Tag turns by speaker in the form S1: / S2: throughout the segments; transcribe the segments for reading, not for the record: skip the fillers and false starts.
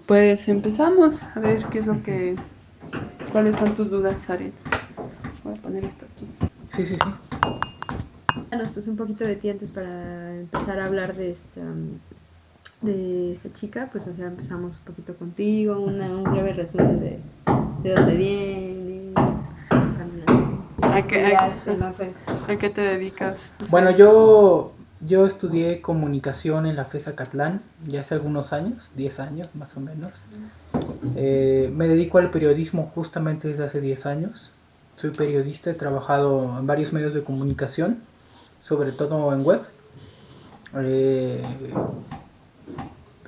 S1: Pues empezamos a ver qué es lo que... ¿Cuáles son tus dudas, Aren? Voy a poner esto aquí.
S2: Sí, sí, sí.
S3: Pues un poquito de ti antes para empezar a hablar de esta chica, pues o sea, empezamos un poquito contigo, un breve resumen de dónde vienes,
S1: ¿A qué,
S3: no sé.
S1: ¿A qué te dedicas? O sea,
S2: Bueno, yo estudié comunicación en la FES Acatlán ya hace algunos años, 10 años más o menos. Me dedico al periodismo justamente desde hace 10 años. Soy periodista, he trabajado en varios medios de comunicación, sobre todo en web.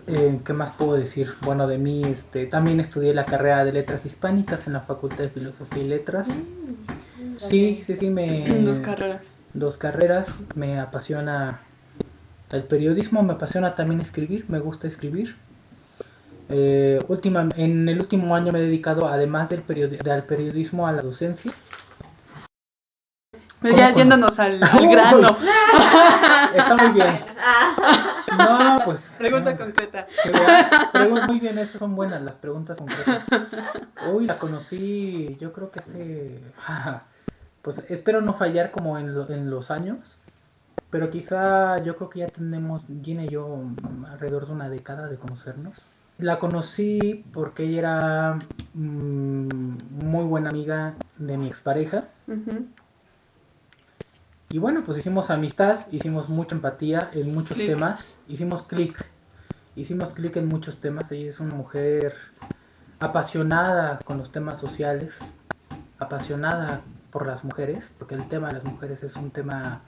S2: Eh, ¿Qué más puedo decir? Bueno, de mí, también estudié la carrera de Letras Hispánicas en la Facultad de Filosofía y Letras. Sí,
S1: Dos carreras.
S2: Dos carreras, me apasiona el periodismo, me apasiona también escribir, me gusta escribir. En el último año me he dedicado, además del periodismo, a la docencia.
S1: Ya yéndonos al grano.
S2: Está muy bien. No, pues.
S1: Pregunta
S2: no,
S1: concreta.
S2: Muy bien, esas son buenas las preguntas concretas. Uy, la conocí, yo creo que hace. Pues espero no fallar como en los años. Pero quizá yo creo que ya tenemos, Gina y yo, alrededor de una década de conocernos. La conocí porque ella era muy buena amiga de mi expareja.
S1: Uh-huh.
S2: Y bueno, pues hicimos amistad, hicimos mucha empatía en muchos
S1: Click.
S2: temas. Hicimos clic en muchos temas. Ella es una mujer apasionada con los temas sociales, apasionada por las mujeres, porque el tema de las mujeres es un tema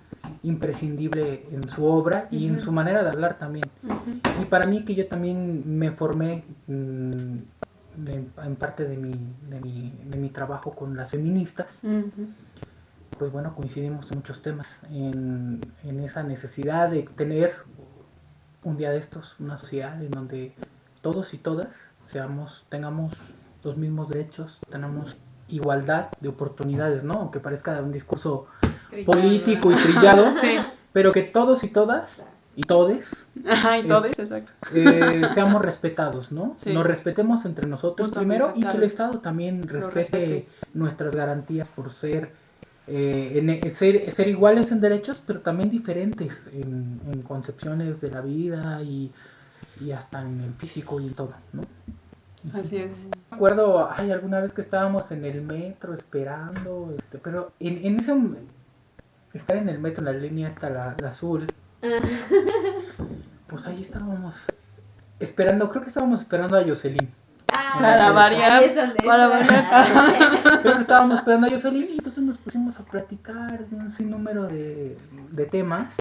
S2: imprescindible en su obra y en su manera de hablar también. Y para mí, que yo también me formé en parte de mi trabajo con las feministas, pues bueno, coincidimos en muchos temas, en esa necesidad de tener un día de estos una sociedad en donde todos y todas tengamos los mismos derechos, tenemos igualdad de oportunidades, ¿no? Aunque parezca un discurso político y trillado,
S1: Sí.
S2: pero que todos y todas y todes,
S1: Ajá, y todos, exacto.
S2: seamos respetados, ¿no?
S1: Sí.
S2: Nos respetemos entre nosotros primero, y que el Estado también
S1: Lo
S2: respete nuestras garantías por ser iguales en derechos, pero también diferentes en concepciones de la vida y hasta en el físico y en todo, ¿no?
S1: Así es.
S2: Me acuerdo, alguna vez que estábamos en el metro esperando, pero en ese estar en el metro, en la línea hasta la azul, pues ahí estábamos esperando, creo que estábamos esperando a Jocelyn.
S1: Para variar.
S2: Creo que estábamos esperando a Jocelyn y entonces nos pusimos a platicar de un sinnúmero de temas,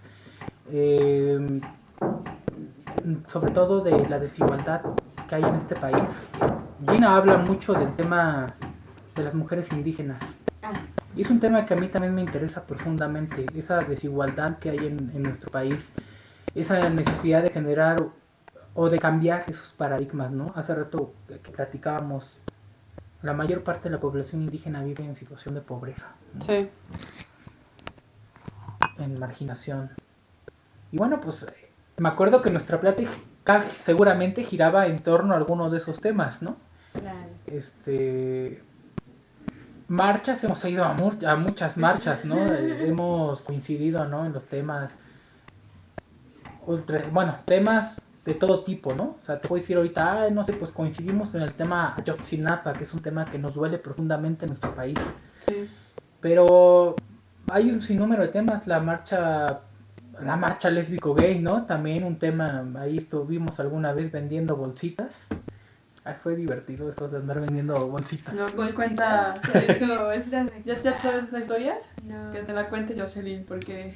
S2: sobre todo de la desigualdad que hay en este país. Gina habla mucho del tema de las mujeres indígenas. Y es un tema que a mí también me interesa profundamente, esa desigualdad que hay en nuestro país, esa necesidad de generar o de cambiar esos paradigmas, ¿no? Hace rato que platicábamos, la mayor parte de la población indígena vive en situación de pobreza, ¿no?
S1: Sí.
S2: En marginación. Y bueno, pues me acuerdo que nuestra plática seguramente giraba en torno a alguno de esos temas, ¿no?
S3: Claro.
S2: Marchas, hemos ido a muchas marchas, ¿no? Hemos coincidido, ¿no? En los temas, temas de todo tipo, ¿no? O sea, te puedo decir ahorita, no sé, pues coincidimos en el tema Ayotzinapa, que es un tema que nos duele profundamente en nuestro país.
S1: Sí.
S2: Pero hay un sinnúmero de temas, la marcha lésbico gay, ¿no? También un tema, ahí estuvimos alguna vez vendiendo bolsitas. Fue divertido eso de andar vendiendo bolsitas.
S1: No, cuenta eso. ¿Ya te sabes la historia? No. Que te la cuente Jocelyn, porque...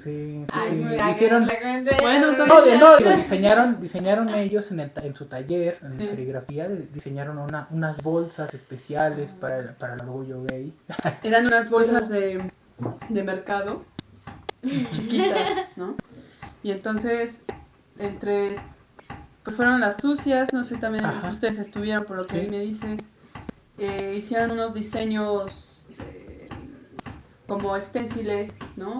S2: Sí.
S1: Hicieron...
S2: Bueno, diseñaron ellos en su taller, en serigrafía, diseñaron unas bolsas especiales para el orgullo gay.
S1: Eran unas bolsas de mercado, chiquitas, ¿no? Y entonces, pues fueron las sucias, no sé, también ustedes estuvieron, por lo que ahí me dices, hicieron unos diseños como esténciles, ¿no?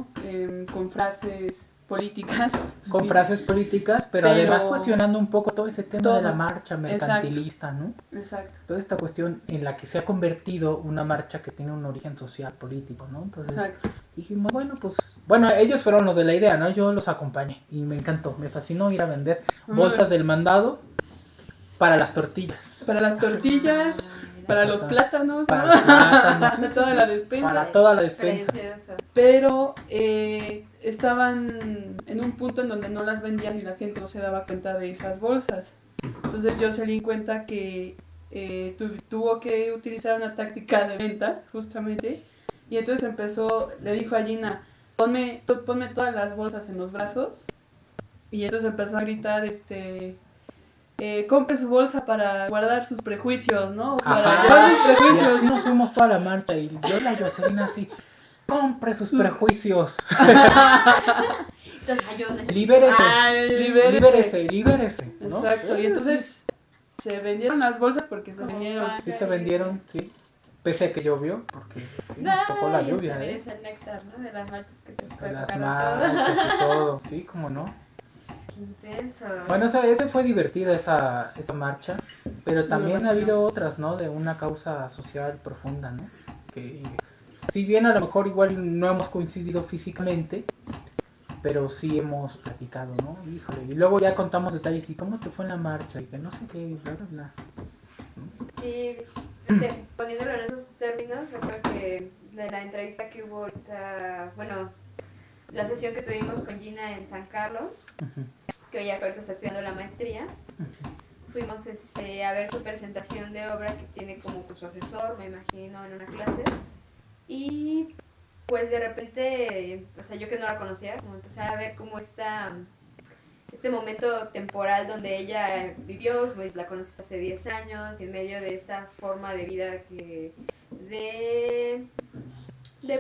S1: Con frases políticas.
S2: Con
S1: sí.
S2: frases políticas, pero además cuestionando un poco todo ese tema de la marcha mercantilista, ¿no?
S1: Exacto.
S2: Toda esta cuestión en la que se ha convertido una marcha que tiene un origen social, político, ¿no? Entonces dijimos, bueno, ellos fueron los de la idea, ¿no? Yo los acompañé y me encantó, me fascinó ir a vender bolsas del mandado para las tortillas.
S1: Para las tortillas, para los plátanos, ¿no?
S2: Para los plátanos,
S1: para toda la despensa.
S2: Para toda la despensa.
S1: Pero estaban en un punto en donde no las vendían y la gente no se daba cuenta de esas bolsas. Entonces yo se di cuenta que tuvo que utilizar una táctica de venta, justamente. Y entonces le dijo a Gina, ponme todas las bolsas en los brazos. Y entonces empezó a gritar, compre su bolsa para guardar sus prejuicios, ¿no? Para llevar sus prejuicios.
S2: Y así nos fuimos toda la marcha y yo la Jocelyn así, compre sus prejuicios. Libérese, ¿no?
S1: Exacto, y entonces se vendieron las bolsas porque se vendieron.
S2: Sí, se vendieron, sí. Pese a que llovió, porque sí, nos tocó la lluvia,
S3: Es el néctar, ¿no? De las marchas que te
S2: de las marchas y todo, sí, cómo no.
S3: Intenso.
S2: Bueno, ese fue divertida esa marcha, pero también ha habido otras, ¿no? De una causa social profunda, ¿no? Que si bien a lo mejor igual no hemos coincidido físicamente, pero sí hemos platicado, ¿no? Híjole, y luego ya contamos detalles y cómo te fue en la marcha y que no sé qué, bla, bla, bla.
S3: Sí, poniéndolo en esos términos, recuerdo que de la entrevista que hubo ahorita, bueno, la sesión que tuvimos con Gina en San Carlos, que ella ahorita está estudiando la maestría, fuimos a ver su presentación de obra que tiene como su asesor, me imagino, en una clase, y pues de repente, o sea, yo que no la conocía, como empezar a ver cómo este momento temporal donde ella vivió, pues la conociste hace 10 años, y en medio de esta forma de vida de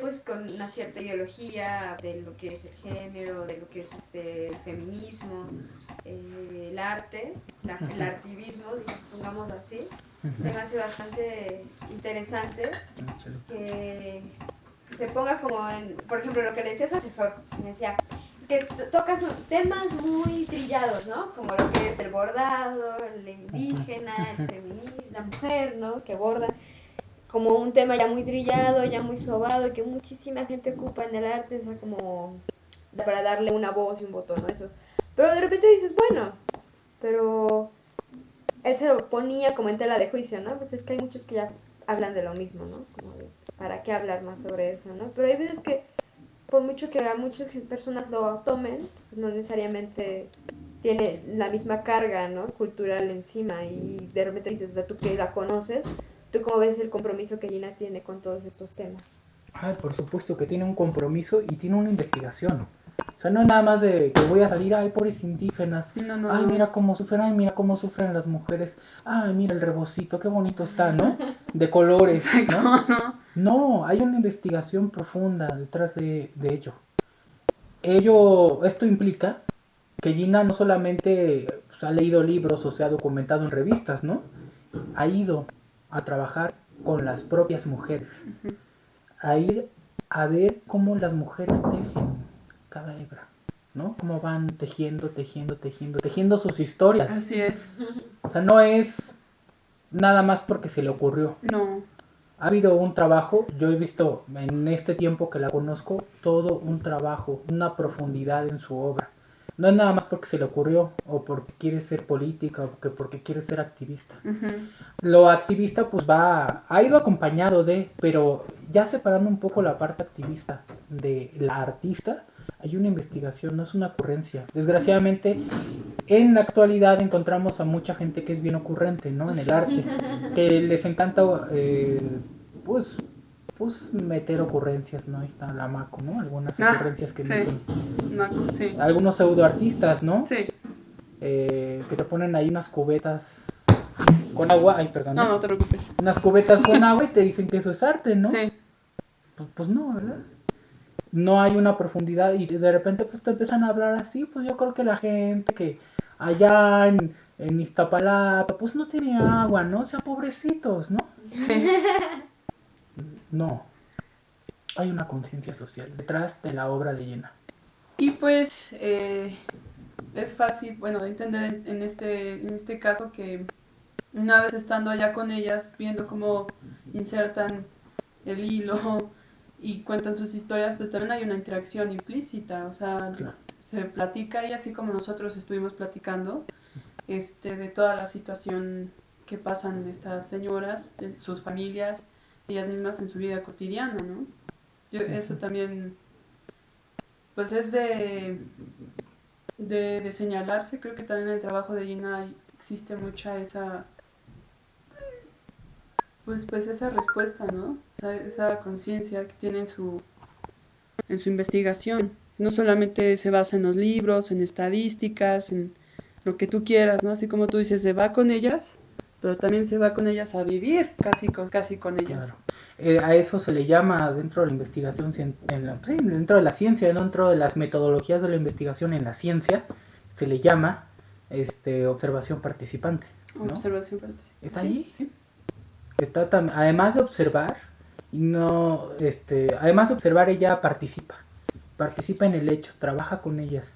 S3: pues con una cierta ideología de lo que es el género, de lo que es el feminismo, el arte, el artivismo, pongamos así. Se me hace bastante interesante que se ponga como por ejemplo, lo que le decía su asesor, me decía que tocas temas muy trillados, ¿no? Como lo que es el bordado, el indígena, el feminismo, la mujer, ¿no? Que borda, como un tema ya muy trillado, ya muy sobado, que muchísima gente ocupa en el arte, o sea, como para darle una voz y un botón, ¿no? Eso. Pero de repente dices, bueno, pero él se lo ponía como en tela de juicio, ¿no? Pues es que hay muchos que ya hablan de lo mismo, ¿no? Como de, ¿para qué hablar más sobre eso, no? Pero hay veces que, por mucho que a muchas personas lo tomen, pues no necesariamente tiene la misma carga, ¿no? Cultural encima, y de repente dices, o sea, tú que la conoces, ¿tú cómo ves el compromiso que Gina tiene con todos estos temas?
S2: Ay, por supuesto que tiene un compromiso y tiene una investigación. O sea, no es nada más de que voy a salir, ay, pobres indígenas,
S1: sí,
S2: ay, mira cómo sufren las mujeres, ay, mira el rebocito, qué bonito está, ¿no? De colores, ¿no? No, hay una investigación profunda detrás de ello. Esto implica que Gina no solamente pues, ha leído libros o se ha documentado en revistas, ¿no? Ha ido a trabajar con las propias mujeres, a ir a ver cómo las mujeres tejen cada hebra, ¿no? Cómo van tejiendo sus historias.
S1: Así es.
S2: O sea, no es nada más porque se le ocurrió.
S1: No.
S2: Ha habido un trabajo, yo he visto en este tiempo que la conozco, todo un trabajo, una profundidad en su obra. No es nada más porque se le ocurrió, o porque quiere ser política, o porque quiere ser activista. Lo activista pues ha ido acompañado pero ya separando un poco la parte activista de la artista, hay una investigación, no es una ocurrencia. Desgraciadamente, en la actualidad encontramos a mucha gente que es bien ocurrente, ¿no? En el arte, que les encanta, pues meter ocurrencias, ¿no? Ahí está la Maco, ¿no? Algunas ocurrencias que meten.
S1: Maco, sí.
S2: Algunos pseudoartistas, ¿no?
S1: Sí.
S2: Que te ponen ahí unas cubetas con agua, ay, perdón.
S1: No te preocupes.
S2: Unas cubetas con agua y te dicen que eso es arte, ¿no?
S1: Sí.
S2: Pues no, ¿verdad? No hay una profundidad y de repente pues te empiezan a hablar así, pues yo creo que la gente que allá en Iztapalapa pues no tiene agua, ¿no? O sea, pobrecitos, ¿no?
S1: Sí.
S2: No. Hay una conciencia social detrás de la obra de Gina.
S1: Y pues es fácil, bueno, de entender en este caso que una vez estando allá con ellas, viendo cómo insertan el hilo y cuentan sus historias, pues también hay una interacción implícita, o sea,
S2: Claro.
S1: se platica y así como nosotros estuvimos platicando, de toda la situación que pasan estas señoras, de sus familias, ellas mismas en su vida cotidiana, ¿no? Eso también, pues es de señalarse, creo que también en el trabajo de Gina existe mucha esa, pues esa respuesta, ¿no? O sea, esa conciencia que tiene en su investigación. No solamente se basa en los libros, en estadísticas, en lo que tú quieras, ¿no? Así como tú dices, se va con ellas, pero también se va con ellas a vivir casi con ellas.
S2: Claro. A eso se le llama dentro de la investigación, sí, dentro de la ciencia, dentro de las metodologías de la investigación en la ciencia, se le llama observación participante, ¿no?
S1: Observación participante.
S2: ¿Está
S1: ¿Sí?
S2: allí?
S1: Sí.
S2: Además de observar, no, además de observar, ella participa en el hecho, trabaja con ellas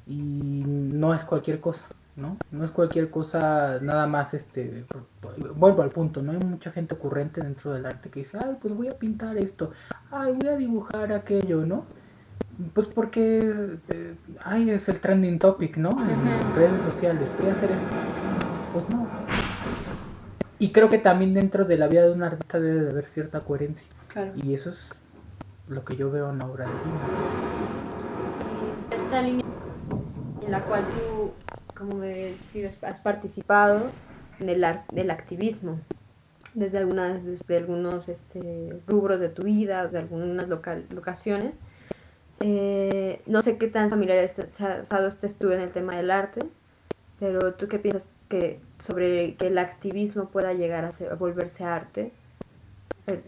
S2: y no es cualquier cosa, ¿no? No es cualquier cosa, nada más, vuelvo al punto, ¿no? Hay mucha gente ocurrente dentro del arte que dice, ay, pues voy a pintar esto, ay, voy a dibujar aquello, ¿no? Pues porque, ay, es el trending topic, ¿no? En redes sociales, voy a hacer esto. Pues no. Y creo que también dentro de la vida de un artista debe de haber cierta coherencia.
S1: Claro.
S2: Y eso es lo que yo veo en la obra de Gina.
S3: Esta línea en la cual tú, como me describes, has participado del activismo desde algunos rubros de tu vida, de algunas locaciones. No sé qué tan familiarizado estés tú en el tema del arte, pero ¿tú qué piensas sobre que el activismo pueda llegar a volverse arte,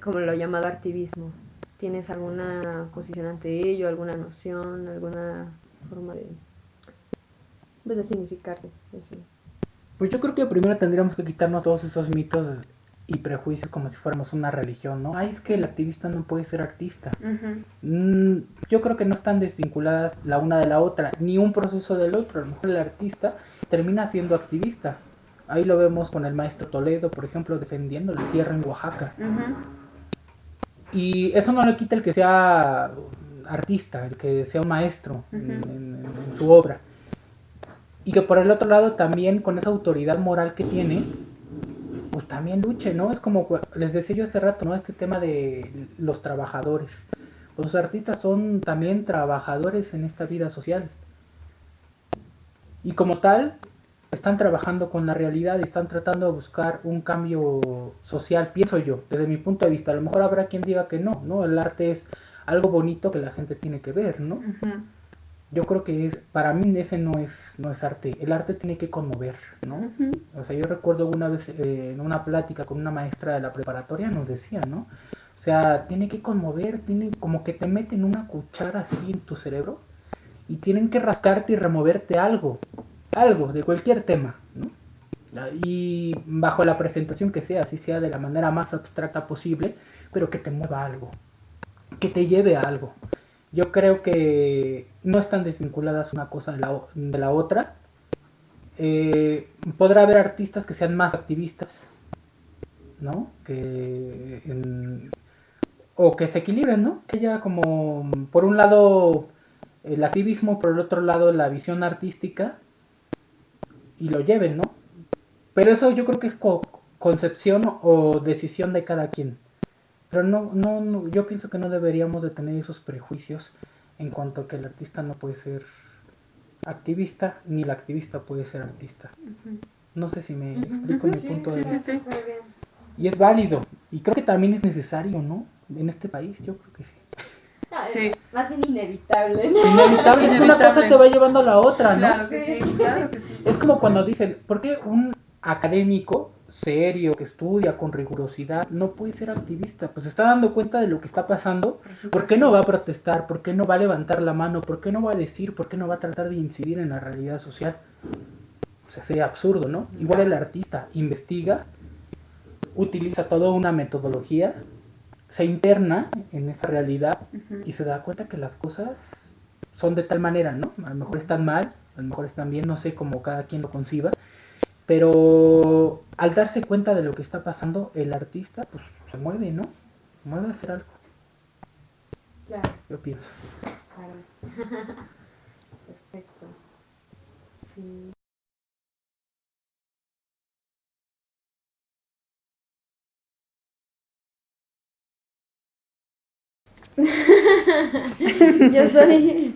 S3: como lo llamado activismo? ¿Tienes alguna posición ante ello, alguna noción, alguna forma de significarte?
S2: Pues yo creo que primero tendríamos que quitarnos todos esos mitos y prejuicios como si fuéramos una religión, ¿no? Ay, es que el activista no puede ser artista. Yo creo que no están desvinculadas la una de la otra, ni un proceso del otro. A lo mejor el artista termina siendo activista. Ahí lo vemos con el maestro Toledo, por ejemplo, defendiendo la tierra en Oaxaca. Y eso no le quita el que sea artista, el que sea un maestro en su obra. Y que por el otro lado también con esa autoridad moral que tiene, pues también luche, ¿no? Es como les decía yo hace rato, ¿no? Este tema de los trabajadores. Los artistas son también trabajadores en esta vida social. Y como tal, están trabajando con la realidad y están tratando de buscar un cambio social, pienso yo, desde mi punto de vista. A lo mejor habrá quien diga que no, ¿no? El arte es algo bonito que la gente tiene que ver, ¿no? Yo creo que para mí ese no es arte. El arte tiene que conmover, ¿no? O sea, yo recuerdo una vez en una plática con una maestra de la preparatoria nos decía, ¿no? O sea, tiene que conmover, tiene como que te meten una cuchara así en tu cerebro y tienen que rascarte y removerte algo de cualquier tema, ¿no? Y bajo la presentación que sea, así sea de la manera más abstracta posible, pero que te mueva algo, que te lleve a algo. Yo creo que no están desvinculadas una cosa de la otra. Podrá haber artistas que sean más activistas, ¿no? O que se equilibren, ¿no? Que haya como, por un lado, el activismo, por el otro lado, la visión artística, y lo lleven, ¿no? Pero eso yo creo que es concepción o decisión de cada quien. Pero no, yo pienso que no deberíamos de tener esos prejuicios en cuanto a que el artista no puede ser activista, ni el activista puede ser artista. No sé si me explico mi punto de vista.
S3: Sí.
S2: Y es válido. Y creo que también es necesario, ¿no? En este país, yo creo que sí.
S3: Sí. Más bien inevitable.
S2: Inevitable, es que una cosa te va llevando a la otra, ¿no?
S1: Claro que sí, claro que sí.
S2: Es como cuando dicen, ¿por qué un académico serio, que estudia con rigurosidad, no puede ser activista? Pues se está dando cuenta de lo que está pasando. ¿Por qué no va a protestar? ¿Por qué no va a levantar la mano? ¿Por qué no va a decir? ¿Por qué no va a tratar de incidir en la realidad social? O sea, sería absurdo, ¿no? Igual el artista investiga, utiliza toda una metodología, se interna en esa realidad y se da cuenta que las cosas son de tal manera, ¿no? A lo mejor están mal, a lo mejor están bien, no sé cómo cada quien lo conciba, pero al darse cuenta de lo que está pasando, el artista pues se mueve, ¿no? Se mueve a hacer algo.
S3: Claro.
S2: Yo pienso.
S3: Claro. Perfecto. Sí. Yo soy,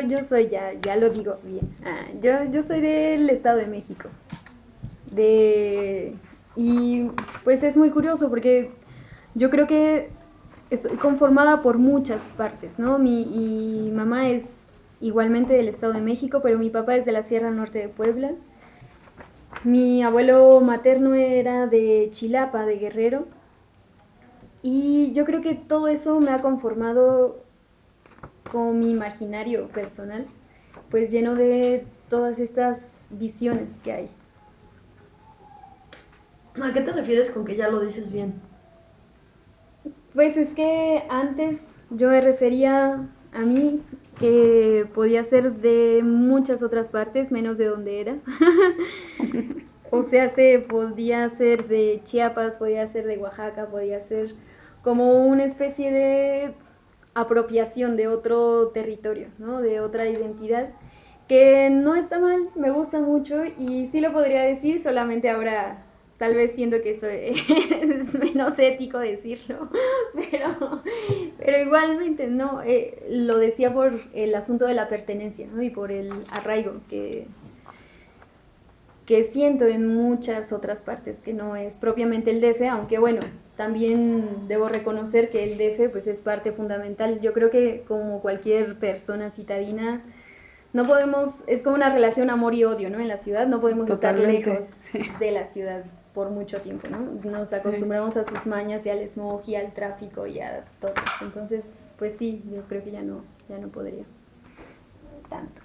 S3: yo soy, ya lo digo bien. Yo soy del Estado de México. Y pues es muy curioso porque yo creo que estoy conformada por muchas partes, ¿no? Mi mamá es igualmente del Estado de México, pero mi papá es de la Sierra Norte de Puebla. Mi abuelo materno era de Chilapa, de Guerrero. Y yo creo que todo eso me ha conformado como mi imaginario personal, pues lleno de todas estas visiones que hay.
S4: ¿A qué te refieres con que ya lo dices bien?
S3: Pues es que antes yo me refería a mí que podía ser de muchas otras partes, menos de donde era. O sea, podía ser de Chiapas, podía ser de Oaxaca, podía ser como una especie de apropiación de otro territorio, ¿no? De otra identidad, que no está mal, me gusta mucho y sí lo podría decir, solamente ahora tal vez siento que es menos ético decirlo, pero igualmente no, lo decía por el asunto de la pertenencia, ¿no? Y por el arraigo que siento en muchas otras partes, que no es propiamente el DF, aunque bueno, también debo reconocer que el DF pues es parte fundamental. Yo creo que como cualquier persona citadina, no podemos, es como una relación amor y odio, ¿no? En la ciudad, no podemos
S1: Totalmente,
S3: estar lejos
S1: sí.
S3: de la ciudad por mucho tiempo, ¿no? Nos acostumbramos a sus mañas y al smog y al tráfico y a todo. Entonces, pues sí, yo creo que ya no podría tanto.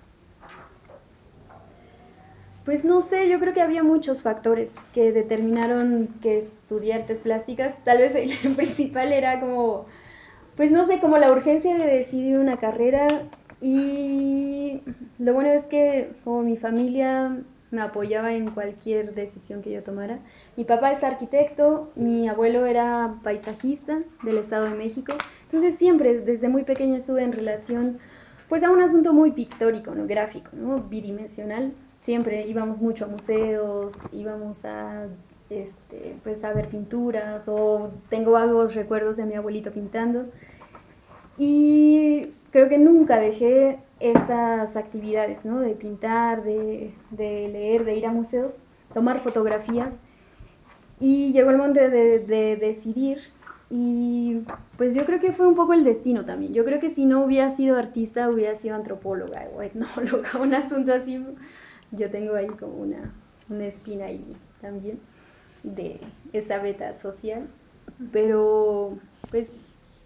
S3: Pues no sé, yo creo que había muchos factores que determinaron que estudié artes plásticas. Tal vez el principal era como, pues no sé, como la urgencia de decidir una carrera. Y lo bueno es que como mi familia me apoyaba en cualquier decisión que yo tomara. Mi papá es arquitecto, mi abuelo era paisajista del Estado de México. Entonces siempre, desde muy pequeña estuve en relación pues a un asunto muy pictórico, ¿no? Gráfico, ¿no? Bidimensional. Siempre íbamos mucho a museos, íbamos a pues a ver pinturas, o tengo vagos recuerdos de mi abuelito pintando. Y creo que nunca dejé estas actividades, ¿no? De pintar, de leer, de ir a museos, tomar fotografías. Y llegó el momento de decidir, y pues yo creo que fue un poco el destino también. Yo creo que si no hubiera sido artista, hubiera sido antropóloga o etnóloga, un asunto así. Yo tengo ahí como una espina ahí también de esa beta social, pero pues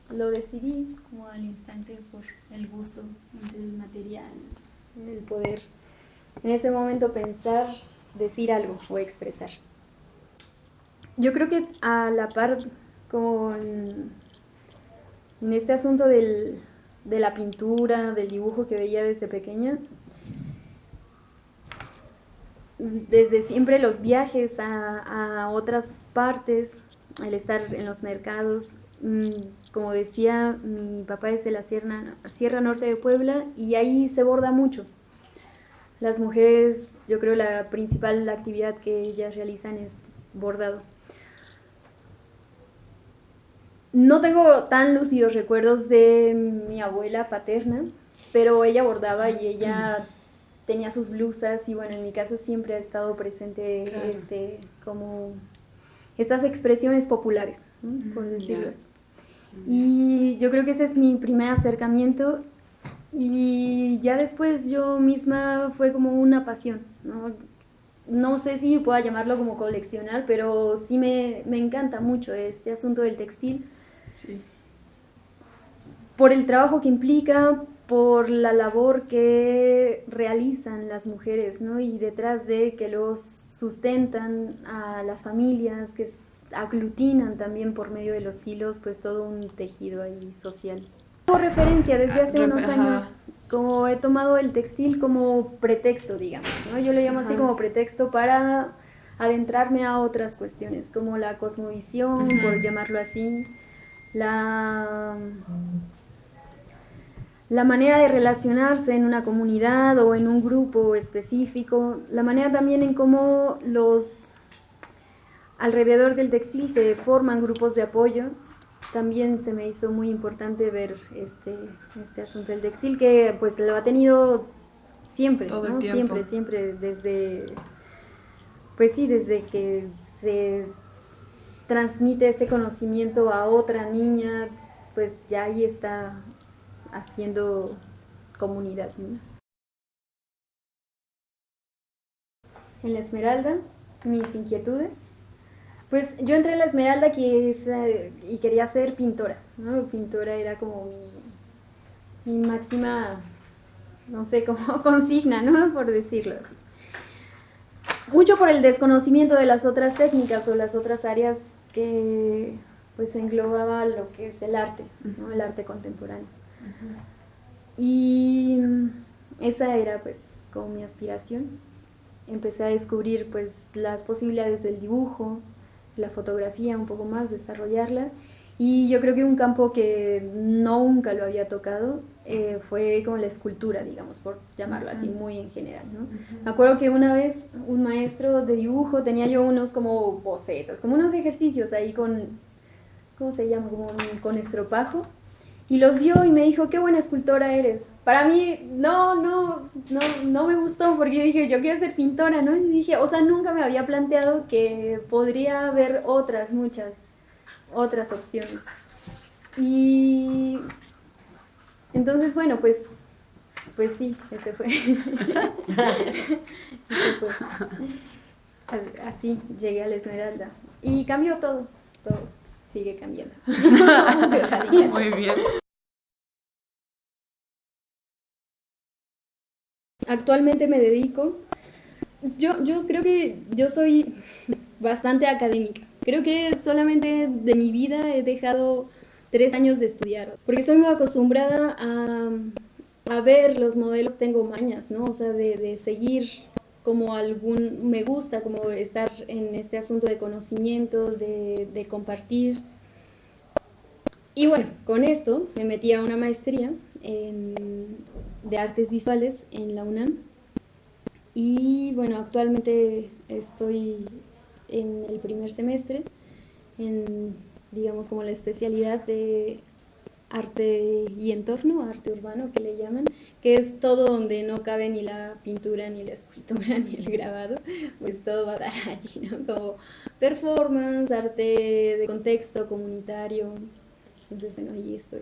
S3: lo decidí como al instante por el gusto del material, el poder en ese momento pensar, decir algo o expresar. Yo creo que a la par como en este asunto de la pintura, del dibujo que veía desde pequeña, desde siempre los viajes a otras partes, el estar en los mercados. Como decía, mi papá es de la Sierra Norte de Puebla y ahí se borda mucho. Las mujeres, yo creo la principal actividad que ellas realizan es bordado. No tengo tan lúcidos recuerdos de mi abuela paterna, pero ella bordaba y ella tenía sus blusas, y bueno, en mi casa siempre ha estado presente claro. Como estas expresiones populares, ¿no? Por decirlo así. Y yo creo que ese es mi primer acercamiento, y ya después yo misma fue como una pasión, ¿no? No sé si pueda llamarlo como coleccionar, pero sí me encanta mucho este asunto del textil. Sí. Por el trabajo que implica, por la labor que realizan las mujeres, ¿no? Y detrás de que los sustentan a las familias, que aglutinan también por medio de los hilos, pues todo un tejido ahí social.
S5: Como referencia desde hace unos
S1: Ajá.
S5: años, como he tomado el textil como pretexto, digamos, ¿no? Yo lo llamo así
S1: Ajá.
S5: como pretexto para adentrarme a otras cuestiones, como la cosmovisión,
S1: Ujú.
S5: por llamarlo así, la, la manera de relacionarse en una comunidad o en un grupo específico, la manera también en cómo alrededor del textil se forman grupos de apoyo. También se me hizo muy importante ver este asunto del textil, que pues lo ha tenido siempre,
S1: Todo el
S5: ¿no?
S1: tiempo.
S5: Siempre, pues sí, desde que se transmite este conocimiento a otra niña, pues ya ahí está haciendo comunidad, ¿no? En la Esmeralda, mis inquietudes. Pues yo entré en la Esmeralda y quería ser pintora, ¿no? Pintora era como mi máxima, no sé, como consigna, ¿no? Por decirlo así. Mucho por el desconocimiento de las otras técnicas o las otras áreas que pues englobaba lo que es el arte, ¿no? El arte contemporáneo. Y esa era pues como mi aspiración. Empecé a descubrir pues las posibilidades del dibujo, la fotografía un poco más, desarrollarla. Y yo creo que un campo que nunca lo había tocado fue como la escultura, digamos, por llamarlo así muy en general, ¿no? Me acuerdo que una vez un maestro de dibujo tenía yo unos como bocetos, como unos ejercicios ahí con, ¿cómo se llama? Como con estropajo. Y los vio y me dijo, qué buena escultora eres. Para mí, no me gustó porque yo dije, yo quiero ser pintora, ¿no? Y dije, o sea, nunca me había planteado que podría haber muchas otras opciones. Y entonces, bueno, pues sí, ese fue. Ese fue. Así llegué a la Esmeralda. Y cambió todo. Sigue cambiando.
S1: Muy bien.
S5: Actualmente me dedico. Yo creo que yo soy bastante académica. Creo que solamente de mi vida he dejado 3 años de estudiar, porque soy muy acostumbrada a ver los modelos, tengo mañas, ¿no? O sea, de seguir como me gusta como estar en este asunto de conocimiento, de compartir. Y bueno, con esto me metí a una maestría de artes visuales en la UNAM. Y bueno, actualmente estoy en el primer semestre, digamos como la especialidad de arte y entorno, arte urbano que le llaman, que es todo donde no cabe ni la pintura, ni la escultura, ni el grabado, pues todo va a dar allí, ¿no? Como performance, arte de contexto comunitario. Entonces, bueno, ahí estoy.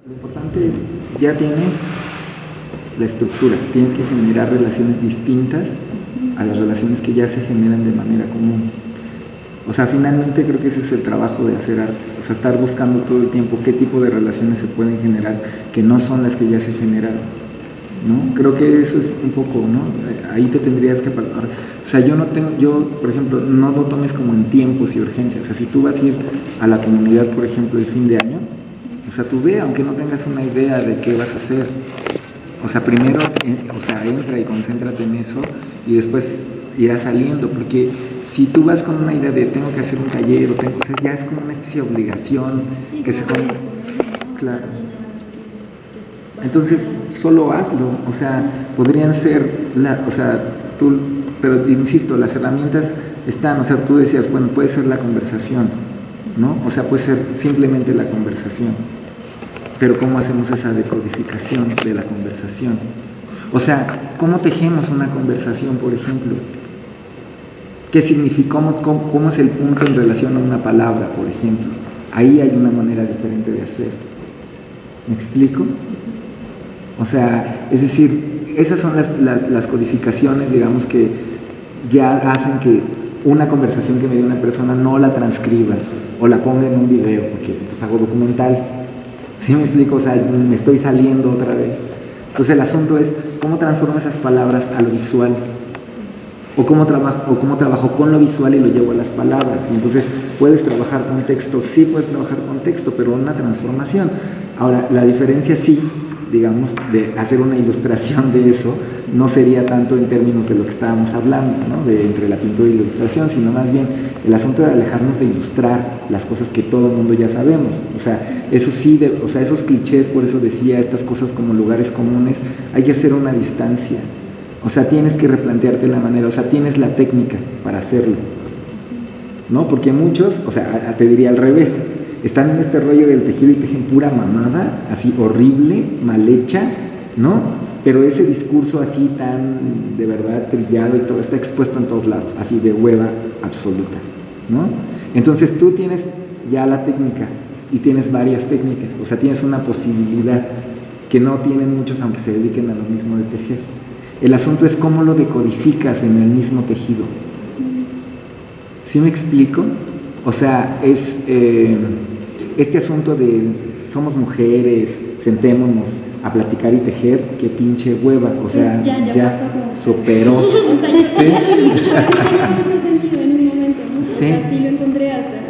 S6: Lo importante es, ya tienes la estructura, tienes que generar relaciones distintas a las relaciones que ya se generan de manera común. O sea, finalmente creo que ese es el trabajo de hacer arte, o sea, estar buscando todo el tiempo qué tipo de relaciones se pueden generar que no son las que ya se generaron, ¿no? Creo que eso es un poco, ¿no? Ahí te tendrías que apartar. O sea, yo, por ejemplo, no lo tomes como en tiempos y urgencias. O sea, si tú vas a ir a la comunidad, por ejemplo, el fin de año, o sea, tú ve, aunque no tengas una idea de qué vas a hacer. O sea, primero, entra y concéntrate en eso y después irás saliendo, porque si tú vas con una idea de tengo que hacer un taller, o sea, ya es como una especie de obligación que se pone. Claro. Entonces, solo hazlo, o sea, podrían ser, pero insisto, las herramientas están, o sea, tú decías, bueno, puede ser la conversación, ¿no? O sea, puede ser simplemente la conversación, pero ¿cómo hacemos esa decodificación de la conversación? O sea, ¿cómo tejemos una conversación, por ejemplo? ¿Qué significa, cómo es el punto en relación a una palabra, por ejemplo? Ahí hay una manera diferente de hacer. ¿Me explico? O sea, es decir, esas son las codificaciones, digamos, que ya hacen que una conversación que me dio una persona no la transcriba o la ponga en un video, porque pues, hago documental. ¿Sí me explico? O sea, me estoy saliendo otra vez. Entonces el asunto es cómo transformo esas palabras a lo visual. o cómo trabajo con lo visual y lo llevo a las palabras. Entonces, puedes trabajar con texto, sí puedes trabajar con texto, pero una transformación. Ahora, la diferencia sí, digamos, de hacer una ilustración de eso, no sería tanto en términos de lo que estábamos hablando, ¿no? De entre la pintura y la ilustración, sino más bien el asunto de alejarnos de ilustrar las cosas que todo el mundo ya sabemos. O sea, eso sí, o sea, esos clichés, por eso decía, estas cosas como lugares comunes, hay que hacer una distancia. O sea, tienes que replantearte la manera, o sea, tienes la técnica para hacerlo, ¿no? Porque muchos, o sea, te diría al revés, están en este rollo del tejido y tejen pura mamada, así horrible, mal hecha, ¿no? Pero ese discurso así tan, de verdad, trillado y todo, está expuesto en todos lados, así de hueva absoluta, ¿no? Entonces tú tienes ya la técnica y tienes varias técnicas, o sea, tienes una posibilidad que no tienen muchos aunque se dediquen a lo mismo de tejer. El asunto es cómo lo decodificas en el mismo tejido. ¿Sí me explico? O sea, es este asunto de somos mujeres, sentémonos a platicar y tejer, qué pinche hueva, o sea, ya superó.
S7: O sea, ¿sí? Mucho sentido en un momento, ¿no?
S6: Sí.
S7: O sea, sí lo encontré hasta,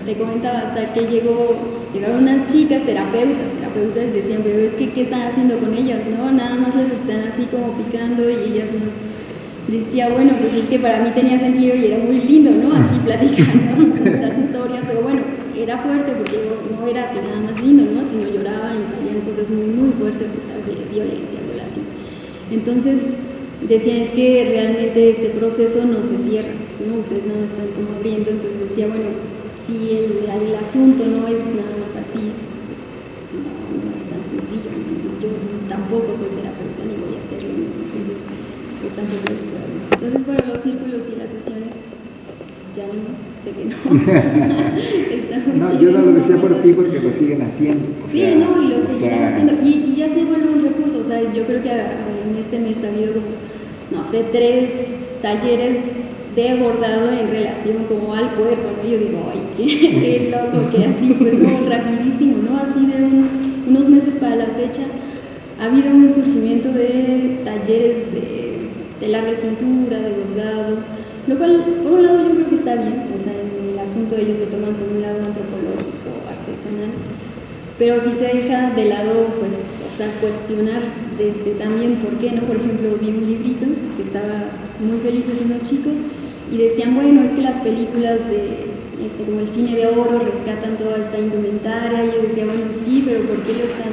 S7: te comentaba, hasta que llegaron unas chicas terapeutas y decían, pero es que ¿qué están haciendo con ellas? No, nada más les están así como picando y ellas no. Decía, bueno, pues es que para mí tenía sentido y era muy lindo, ¿no? Así platicar, ¿no? Estas historias, pero bueno, era fuerte porque no era que nada más lindo, ¿no? Sino lloraban y salían cosas muy, muy fuertes de violencia, violación. Entonces, decían, es que realmente este proceso no se cierra, ¿no? Ustedes no están como viendo, entonces decía, bueno, si el asunto no es nada más así, no es tan sencillo, ¿no? Yo tampoco soy terapeuta ni voy a hacerlo, ¿no? Yo tampoco es claro. Entonces, bueno, los círculos y las sesiones, ya no, sé que no.
S6: No, yo no lo decía por ti porque lo siguen haciendo.
S7: Sí, no, y lo seguirán haciendo. Y ya se vuelve un recurso, o sea, yo creo que en este mes ha habido como, no sé, 3 talleres de bordado en relación como al cuerpo, ¿no? Yo digo, ay, qué loco, que así, pues como rapidísimo, ¿no? Así de unos meses para la fecha ha habido un surgimiento de talleres de larga cintura, de bordado, lo cual, por un lado, yo creo que está bien, o sea, en el asunto ellos lo toman por un lado antropológico, artesanal, pero si se deja de lado, pues, o sea, cuestionar también por qué, ¿no? Por ejemplo, vi un librito que estaba muy feliz de unos chicos y decían, bueno, es que las películas como el cine de oro rescatan toda esta indumentaria, y yo decía, bueno, sí, pero ¿por qué lo están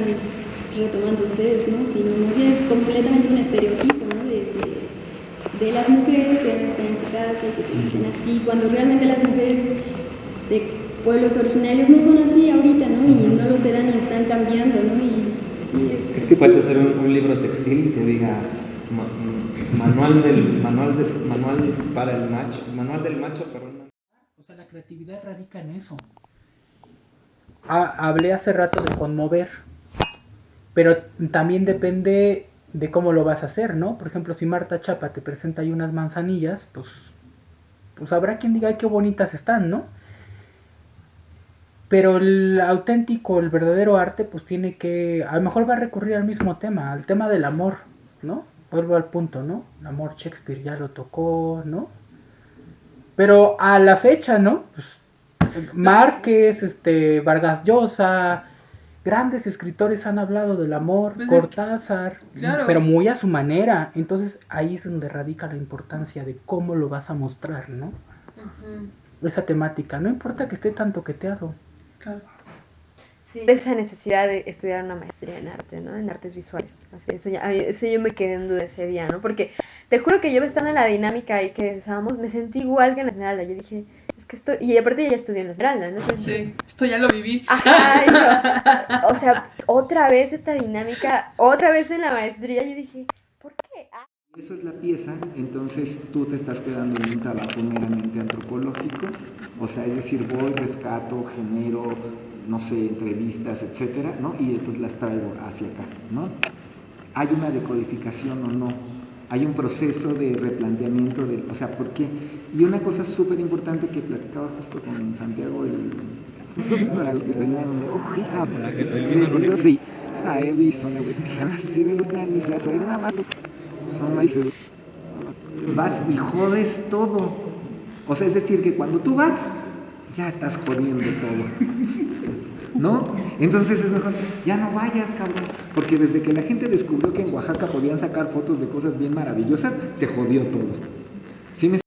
S7: retomando ustedes, ¿no? Si no, es completamente un estereotipo, ¿no? De las mujeres que están en su casa, que se dicen así, cuando realmente las mujeres de pueblos originarios no son así ahorita, ¿no? Y no lo serán y están cambiando, ¿no?
S8: Es que puedes hacer un libro textil que diga manual del macho, perdón.
S2: O sea, la creatividad radica en eso. Hablé hace rato de conmover, pero también depende de cómo lo vas a hacer, ¿no? Por ejemplo, si Marta Chapa te presenta ahí unas manzanillas, pues habrá quien diga, ay, qué bonitas están, ¿no? Pero el auténtico, el verdadero arte, pues tiene que, a lo mejor va a recurrir al mismo tema, al tema del amor, ¿no? Vuelvo al punto, ¿no? El amor Shakespeare ya lo tocó, ¿no? Pero a la fecha, ¿no? Pues, Márquez, Vargas Llosa, grandes escritores han hablado del amor,
S1: Pues
S2: Cortázar,
S1: claro.
S2: pero muy a su manera. Entonces ahí es donde radica la importancia de cómo lo vas a mostrar, ¿no? Esa temática, no importa que esté tan toqueteado.
S1: Claro.
S3: Sí. Esa necesidad de estudiar una maestría en arte, ¿no? En artes visuales. Así, eso yo me quedé en duda ese día, ¿no? Porque te juro que yo estando en la dinámica ahí que estábamos, me sentí igual que en la Esmeralda. Yo dije, es que esto... Y aparte ya estudié en la Esmeralda, ¿no? Entonces,
S1: Sí, esto ya lo viví.
S3: Ajá, o sea, otra vez esta dinámica, otra vez en la maestría. Yo dije, ¿por qué?
S6: Eso es la pieza, entonces tú te estás quedando en un trabajo meramente antropológico, o sea, es decir, voy, rescato, genero, no sé, entrevistas, etcétera, ¿no? Y después las traigo hacia acá, ¿no? ¿Hay una decodificación o no? Hay un proceso de replanteamiento, o sea, ¿por qué? Y una cosa súper importante que platicaba justo con Santiago, vas y jodes todo. O sea, es decir, que cuando tú vas, ya estás jodiendo todo. ¿No? Entonces es mejor, ya no vayas, cabrón. Porque desde que la gente descubrió que en Oaxaca podían sacar fotos de cosas bien maravillosas, se jodió todo. ¿Sí me